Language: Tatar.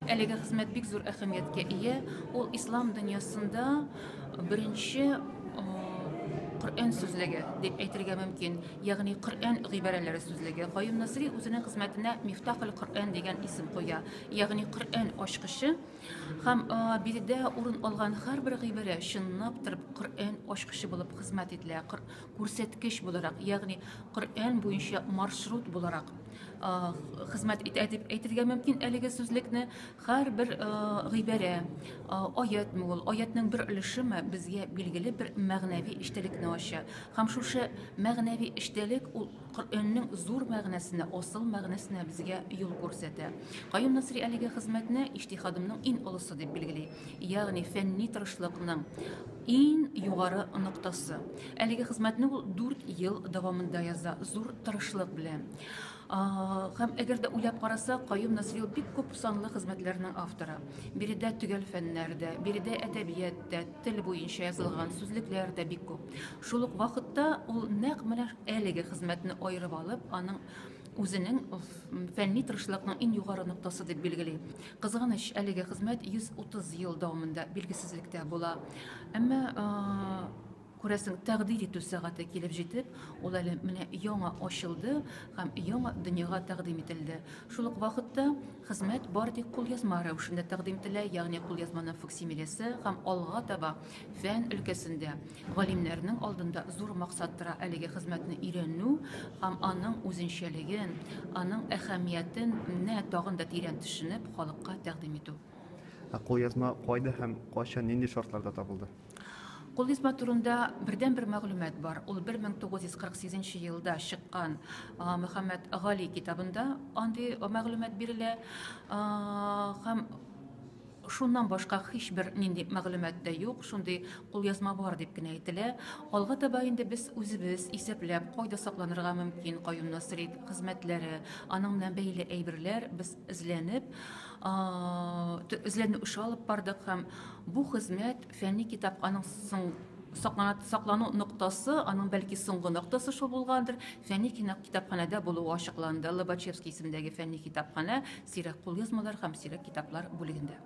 Әлеге хезмәт бик зур әһәмияткә ия. Ул ислам дөньясында беренче Коръән сүзлеге дип әйтергә мөмкин. Ягъни Коръән гыйбарәләре сүзлеге. Каюм Насри үзенең хезмәтенә Мифтахул Коръән дигән исем куя. Ягъни Коръән ачкычы һәм биредә урын алган һәрбер гыйбарә чынлап торып Коръән ачкычы булып хезмәт ителә. Күрсәткеч буларак, ягъни Коръән буенча маршрут буларак хезмәт итә дип әйтергә мөмкин. Әлеге сүзлекне һәрбер гыйбарә, аятмы ул, аятның бер өлешеме безгә билгеле бер мәгънәви эчтәлекне ача. Һәм шушы мәгънәви эчтәлек ул Коръәннең зур мәгънәсенә, асыл мәгънәсенә безгә юл күрсәтә. Каюм Насри әлеге хезмәтне иҗтиһадымның иң олысы дип билгели. Ягъни фәнни тырышлыкның иң югары ноктасы. Әлеге хезмәтне ул 4 ел дәвамында яза, зур тырышлык белән. Һәм әгәр дә уйлап карасак, Каюм Насри бик күп санлы хезмәтләрнең авторы. Биредә төгәл фәннәрдә, биредә әдәбиятта, тел буенча язылган сүзлекләр дә бик күп. Шул ук вакытта ул нәкъ менә әлеге хезмәтне аерып алып, аның үзенең фәнни тырышлыкның иң югары ноктасы дип билгели. Кызганыч, әлеге хезмәт 130 ел дәвамында билгесезлектә була. Әмма күрәсең, тәкъдир итү сәгате килеп җитеп, ул әле менә яңа ачылды һәм яңа дөньяга тәкъдим ителде. Шул ук вакытта хезмәт бары тик кулъязма рәвешендә тәкъдим ителә, ягъни кулъязманың факсимилесе һәм алга таба фән өлкәсендә галимнәрнең алдында зур максат тора. Әлеге хезмәтне өйрәнү һәм аның үзенчәлеген, аның әһәмиятен тагын да тирән төшенеп, халыкка тәкъдим итү. Кулъязма кайда һәм кайчан, нинди шартларда табылды? Кулъязма турында бердән-бер мәгълүмат бар. Ул 1948 елда чыккан Мөхәммәд Гали китабында андый мәгълүмат бирелә. Һәм шуннан башка һичбер нинди мәгълүмат та юк. Шундый кулъязма бар дип кенә әйтелә. Алга таба инде без үзебез исәпләп, кайда сакланырга мөмкин Каюм Насри хезмәтләре, аның белән бәйле әйберләр без эзләнеп эш алып бардык һәм бу хезмәт фәнни китапханың саклану ноктасы, аның бәлки соңгы ноктасы шул булгандыр. Фәнни китапханәдә булуы ачыкланды. Лобачевский исемендәге фәнни китапханә сирәк кулъязмалар һәм сирәк китаплар бүлегендә.